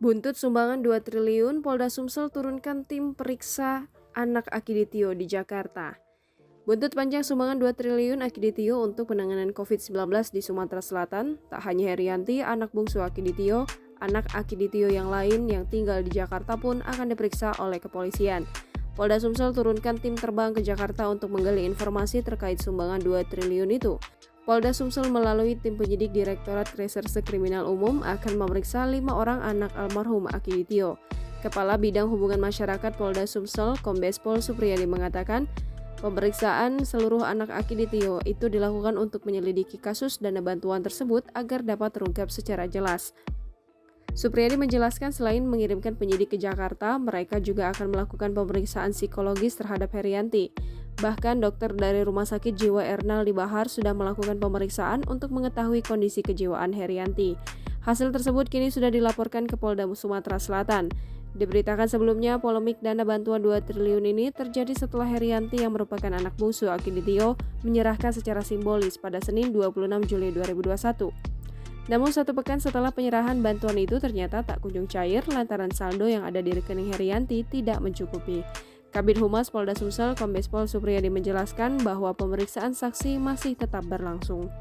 Buntut sumbangan 2 triliun, Polda Sumsel turunkan tim periksa anak Akiditio di Jakarta. Buntut panjang sumbangan 2 triliun Akiditio untuk penanganan COVID-19 di Sumatera Selatan, tak hanya Herianti, anak bungsu Akiditio, anak Akiditio yang lain yang tinggal di Jakarta pun akan diperiksa oleh kepolisian. Polda Sumsel turunkan tim terbang ke Jakarta untuk menggali informasi terkait sumbangan 2 triliun itu. Polda Sumsel melalui tim penyidik Direktorat Reserse Kriminal Umum akan memeriksa 5 orang anak almarhum Akiditio. Kepala Bidang Hubungan Masyarakat Polda Sumsel, Kombes Pol Supriyadi mengatakan, pemeriksaan seluruh anak Akiditio itu dilakukan untuk menyelidiki kasus dana bantuan tersebut agar dapat terungkap secara jelas. Supriyadi menjelaskan selain mengirimkan penyidik ke Jakarta, mereka juga akan melakukan pemeriksaan psikologis terhadap Herianti. Bahkan dokter dari Rumah Sakit Jiwa Ernal di Bahar sudah melakukan pemeriksaan untuk mengetahui kondisi kejiwaan Herianti. Hasil tersebut kini sudah dilaporkan ke Polda Sumatera Selatan. Diberitakan sebelumnya, polemik dana bantuan 2 triliun ini terjadi setelah Herianti yang merupakan anak bungsu Akiditio menyerahkan secara simbolis pada Senin 26 Juli 2021. Namun satu pekan setelah penyerahan bantuan itu ternyata tak kunjung cair lantaran saldo yang ada di rekening Herianti tidak mencukupi. Kabid Humas Polda Sumsel, Kombes Pol Supriyadi menjelaskan bahwa pemeriksaan saksi masih tetap berlangsung.